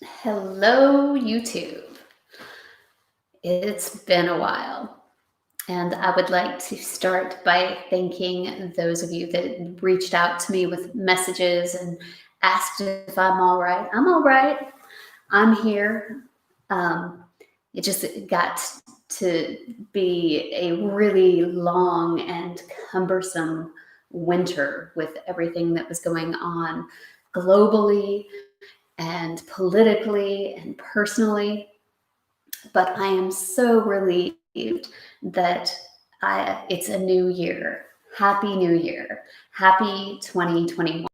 Hello, YouTube. It's been a while, and I would like to start by thanking those of you that reached out to me with messages and asked if I'm all right. I'm all right. I'm here. Um, it just got to be a really long and cumbersome winter with everything that was going on globally and politically and personally. But I am so relieved that it's a new year. Happy New Year. Happy 2021.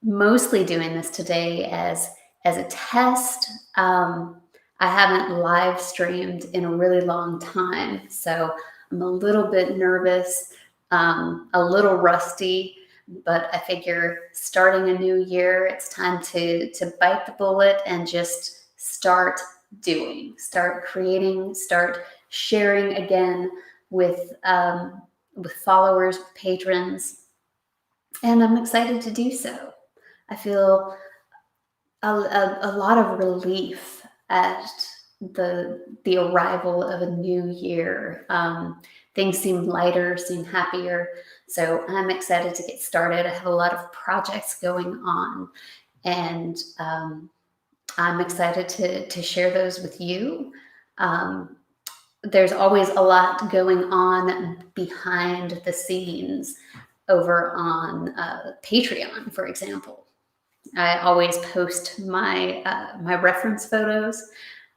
Mostly doing this today as a test. I haven't live streamed in a really long time, so I'm a little bit nervous, a little rusty, but I figure starting a new year, it's time to bite the bullet and just start doing, start creating, start sharing again with followers, with patrons, and I'm excited to do so. I feel a lot of relief at the arrival of a new year. Things seem lighter, seem happier. So I'm excited to get started. I have a lot of projects going on, and I'm excited to share those with you. Um, there's always a lot going on behind the scenes over on Patreon, for example. I always post my reference photos.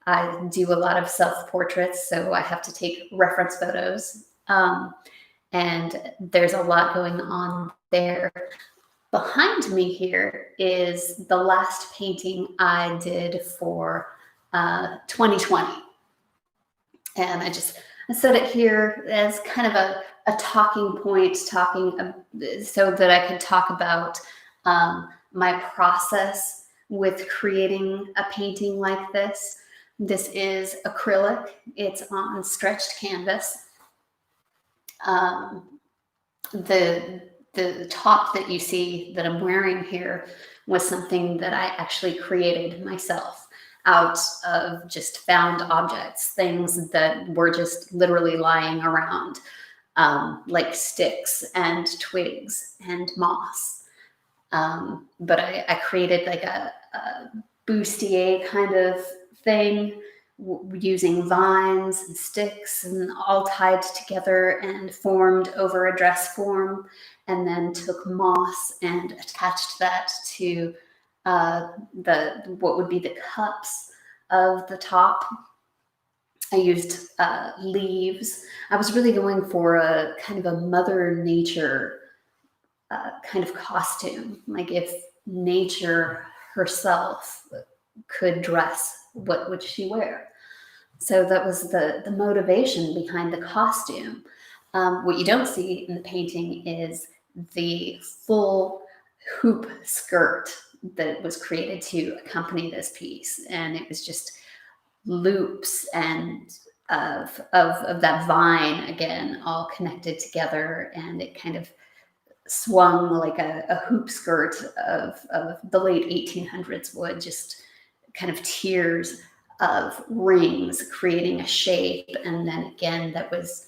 I do a lot of self portraits, so I have to take reference photos. And there's a lot going on there. Behind me here is the last painting I did for 2020, and I set it here as kind of a talking point, so that I could talk about my process with creating a painting like this. This is acrylic. It's on stretched canvas. Um, the the top that you see that I'm wearing here was something that I actually created myself out of just found objects, things that were just literally lying around, like sticks and twigs and moss. But I created like a bustier kind of thing using vines and sticks and all tied together and formed over a dress form, and then took moss and attached that to the what would be the cups of the top. I used leaves. I was really going for a kind of a Mother Nature kind of costume. Like if nature herself could dress, what would she wear? So that was the motivation behind the costume. What you don't see in the painting is the full hoop skirt that was created to accompany this piece. And it was just loops and of that vine again, all connected together. And it kind of swung like a hoop skirt of the late 1800s would, just kind of tiers of rings creating a shape. And then again, that was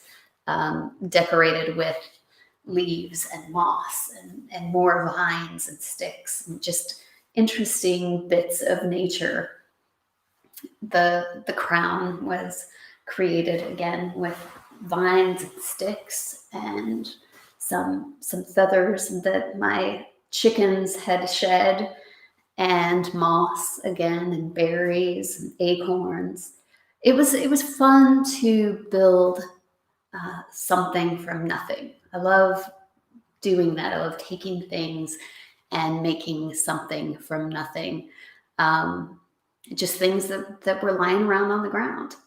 decorated with leaves and moss and more vines and sticks and just interesting bits of nature. The crown was created again with vines and sticks and some feathers that my chickens had shed, and moss again, and berries and acorns. It was fun to build something from nothing. I love doing that. I love taking things and making something from nothing. Um, just things that were lying around on the ground.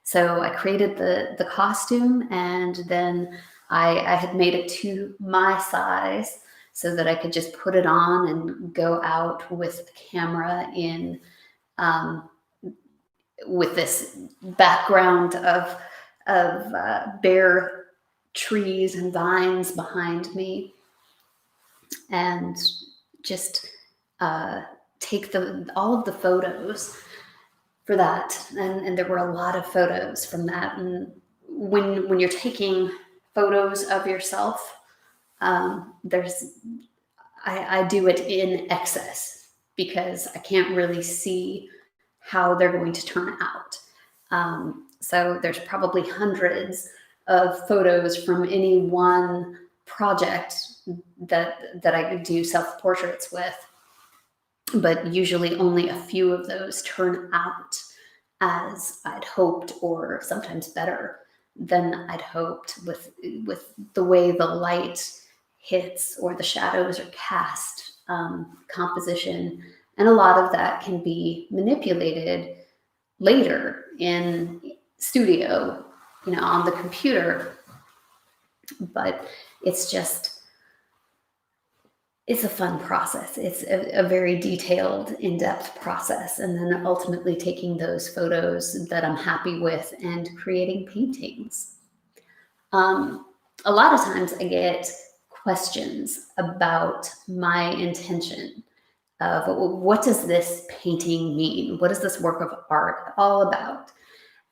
So I created the costume, and then I had made it to my size so that I could just put it on and go out with the camera in, um, with this background of bare trees and vines behind me, and just uh, take all of the photos for that. And there were a lot of photos from that. And when you're taking photos of yourself, I do it in excess because I can't really see how they're going to turn out. So there's probably hundreds of photos from any one project that I could do self-portraits with, but usually only a few of those turn out as I'd hoped, or sometimes better than I'd hoped, with the way the light hits or the shadows are cast, composition. And a lot of that can be manipulated later in studio, on the computer. But it's a fun process. It's a very detailed, in-depth process. And then ultimately taking those photos that I'm happy with and creating paintings. A lot of times I get questions about my intention of, what does this painting mean? What is this work of art all about?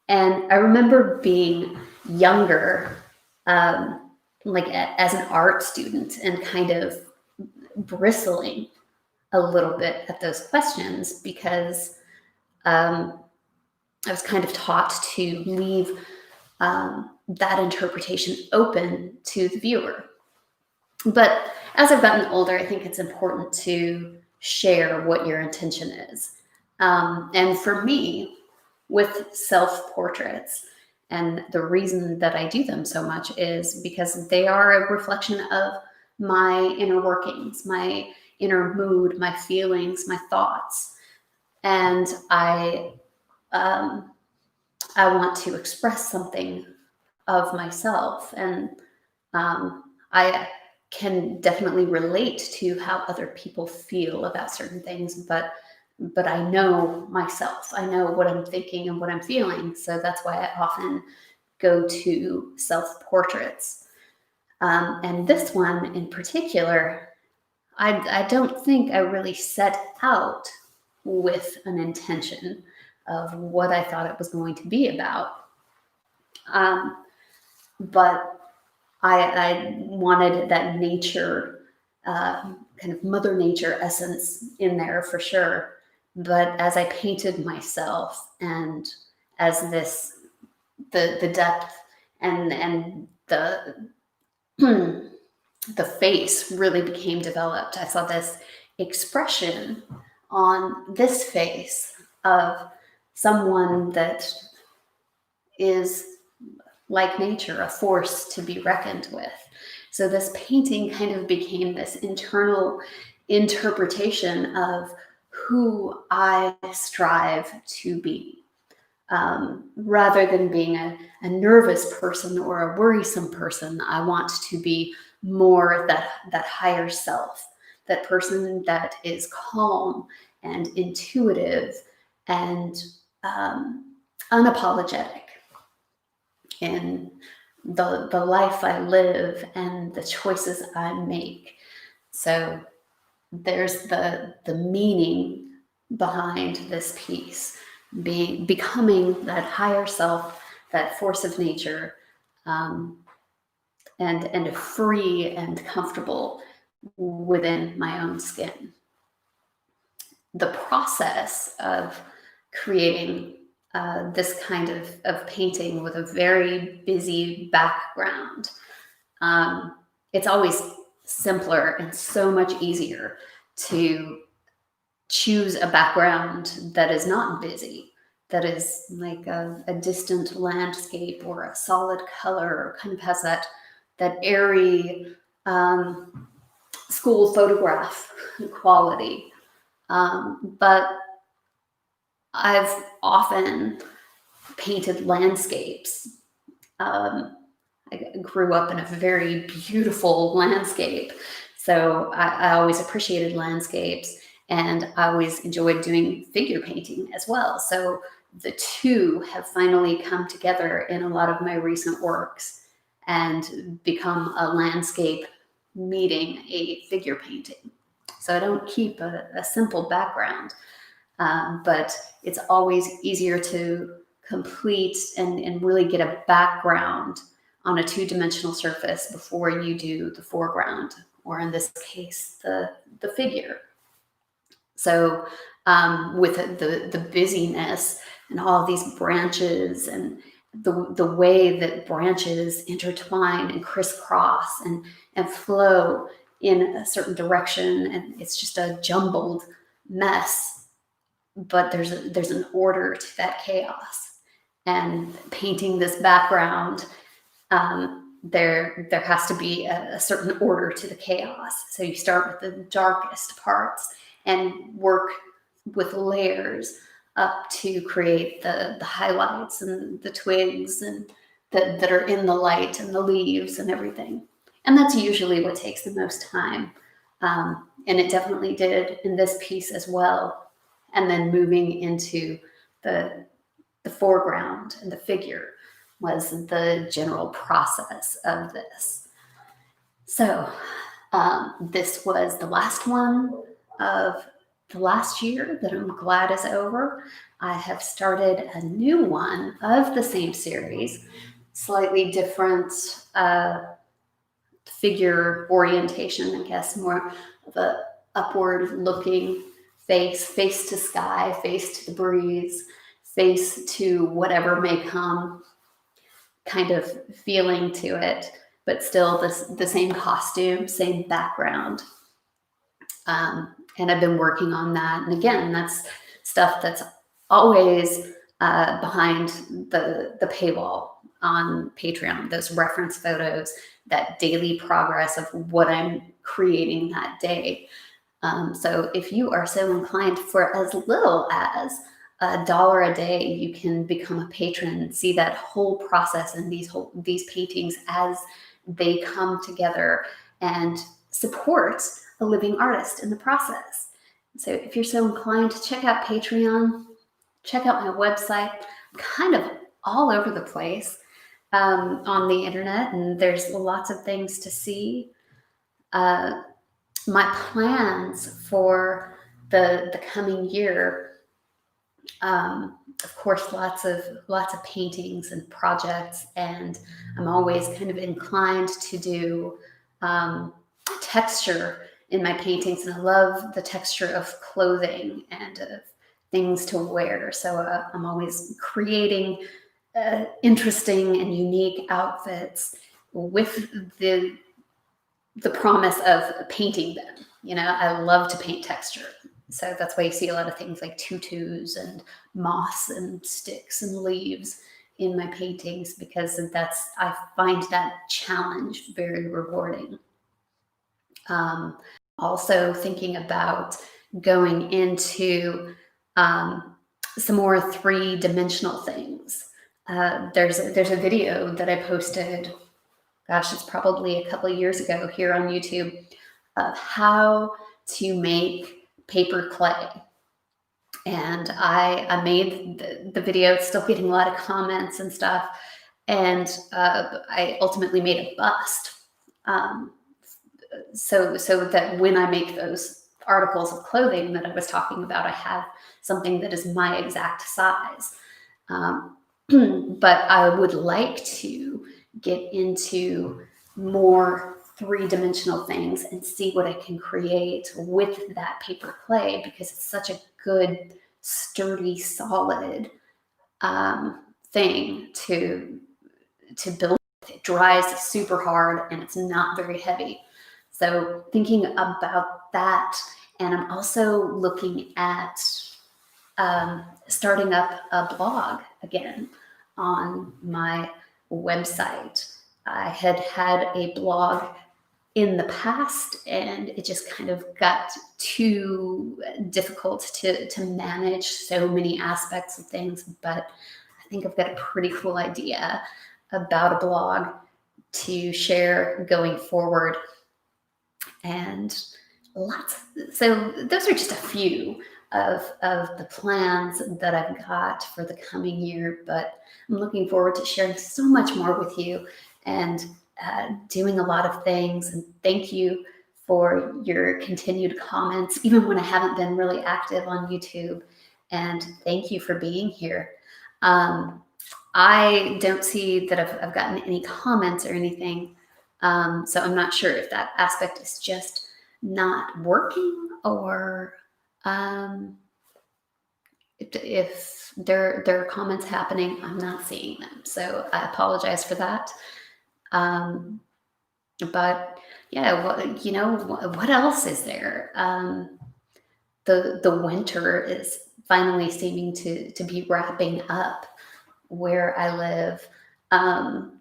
And I remember being younger, like as an art student, and kind of bristling a little bit at those questions, because I was kind of taught to leave that interpretation open to the viewer. But as I've gotten older, I think it's important to share what your intention is. And for me, with self-portraits, and the reason that I do them so much is because they are a reflection of my inner workings, my inner mood, my feelings, my thoughts. And I want to express something of myself. And I can definitely relate to how other people feel about certain things, but I know myself. I know what I'm thinking and what I'm feeling. So that's why I often go to self-portraits. And this one in particular, I don't think I really set out with an intention of what I thought it was going to be about. But I wanted that nature, kind of Mother Nature essence in there for sure. But as I painted myself, and as the depth and the face really became developed, I saw this expression on this face of someone that is like nature, a force to be reckoned with. So this painting kind of became this internal interpretation of who I strive to be, rather than being a nervous person or a worrisome person. I want to be more that higher self, that person that is calm and intuitive and unapologetic in the life I live and the choices I make. So there's the meaning behind this piece, becoming that higher self, that force of nature, and free and comfortable within my own skin. The process of creating this kind of painting with a very busy background, it's always simpler and so much easier to choose a background that is not busy, that is like a distant landscape or a solid color, or kind of has that airy school photograph quality. But I've often painted landscapes. I grew up in a very beautiful landscape, so I always appreciated landscapes, and I always enjoyed doing figure painting as well. So the two have finally come together in a lot of my recent works and become a landscape meeting a figure painting. So I don't keep a simple background, but it's always easier to complete and really get a background on a two-dimensional surface before you do the foreground, or in this case, the figure. So with the busyness and all of these branches and the way that branches intertwine and crisscross and flow in a certain direction, and it's just a jumbled mess, but there's an order to that chaos. And painting this background, there has to be a certain order to the chaos. So you start with the darkest parts and work with layers up to create the highlights and the twigs and that are in the light and the leaves and everything. And that's usually what takes the most time. And it definitely did in this piece as well. And then moving into the foreground and the figure was the general process of this. So this was the last one of the last year that I'm glad is over. I have started a new one of the same series, slightly different figure orientation, I guess, more of a upward looking face to sky, face to the breeze, face to whatever may come kind of feeling to it, but still the same costume, same background. And I've been working on that. And again, that's stuff that's always behind the paywall on Patreon, those reference photos, that daily progress of what I'm creating that day. So if you are so inclined, for as little as $1 a day, you can become a patron and see that whole process and these paintings as they come together and support a living artist in the process. So if you're so inclined to check out Patreon, check out my website. I'm kind of all over the place on the internet, and there's lots of things to see. My plans for the coming year, of course, lots of paintings and projects, and I'm always kind of inclined to do texture in my paintings, and I love the texture of clothing and of things to wear. So I'm always creating interesting and unique outfits with the promise of painting them. You know, I love to paint texture. So that's why you see a lot of things like tutus and moss and sticks and leaves in my paintings, because I find that challenge very rewarding. Also thinking about going into some more three-dimensional things. There's a video that I posted, gosh, it's probably a couple of years ago here on YouTube, of how to make paper clay. And I made the video. It's still getting a lot of comments and stuff. And I ultimately made a bust. So that when I make those articles of clothing that I was talking about, I have something that is my exact size. But I would like to get into more three-dimensional things and see what I can create with that paper clay, because it's such a good, sturdy, solid thing to build. It dries super hard and it's not very heavy. So thinking about that, and I'm also looking at starting up a blog again on my website. I had a blog in the past, and it just kind of got too difficult to manage so many aspects of things. But I think I've got a pretty cool idea about a blog to share going forward. And so those are just a few of the plans that I've got for the coming year, but I'm looking forward to sharing so much more with you and doing a lot of things. And thank you for your continued comments, even when I haven't been really active on YouTube. And thank you for being here. I don't see that I've gotten any comments or anything. So I'm not sure if that aspect is just not working, or if there are comments happening, I'm not seeing them. So I apologize for that. Um, but yeah, what else is there? The winter is finally seeming to be wrapping up where I live. Um,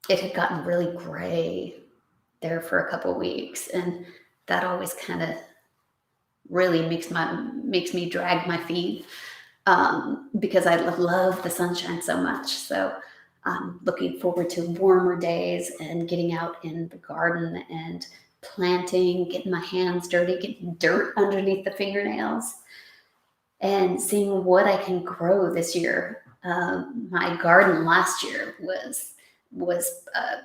it had gotten really gray there for a couple weeks, and that always kind of really makes me drag my feet, because I love the sunshine so much. So I'm looking forward to warmer days and getting out in the garden and planting, getting my hands dirty, getting dirt underneath the fingernails, and seeing what I can grow this year. My garden last year was a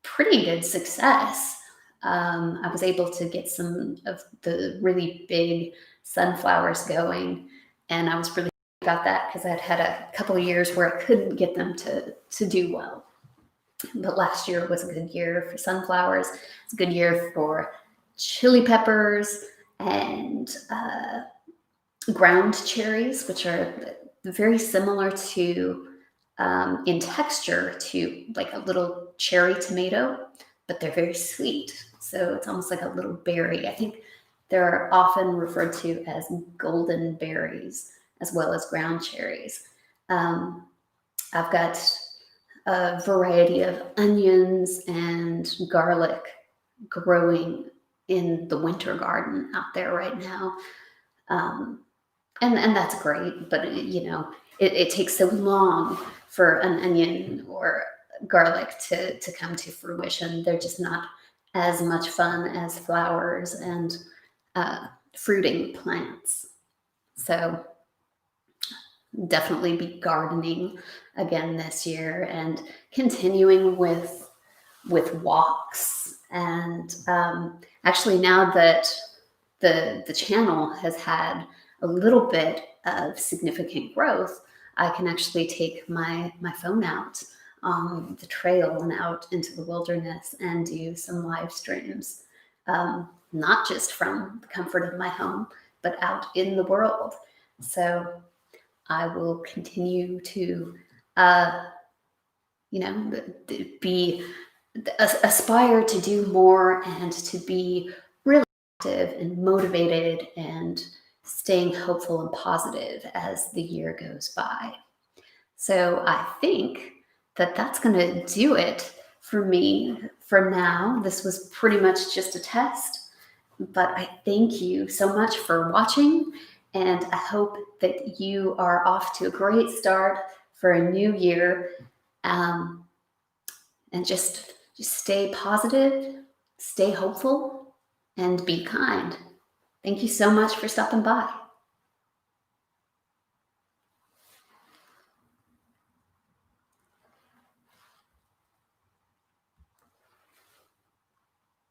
pretty good success. I was able to get some of the really big sunflowers going, and I was really happy about that because I'd had a couple of years where I couldn't get them to do well. But last year was a good year for sunflowers. It's a good year for chili peppers and ground cherries, which are very similar to, in texture, to like a little cherry tomato, but they're very sweet. So it's almost like a little berry. I think they're often referred to as golden berries as well as ground cherries. I've got a variety of onions and garlic growing in the winter garden out there right now. Um, and that's great, but it takes so long for an onion or garlic to come to fruition. They're just not as much fun as flowers and fruiting plants. So definitely be gardening again this year, and continuing with walks. And actually, now that the channel has had a little bit of significant growth, I can actually take my phone out on the trail and out into the wilderness and do some live streams, not just from the comfort of my home, but out in the world. So I will continue to, be aspire to do more and to be really active and motivated and staying hopeful and positive as the year goes by. So I think that that's going to do it for me for now. This was pretty much just a test, but I thank you so much for watching, and I hope that you are off to a great start for a new year. And just stay positive, stay hopeful, and be kind. Thank you so much for stopping by.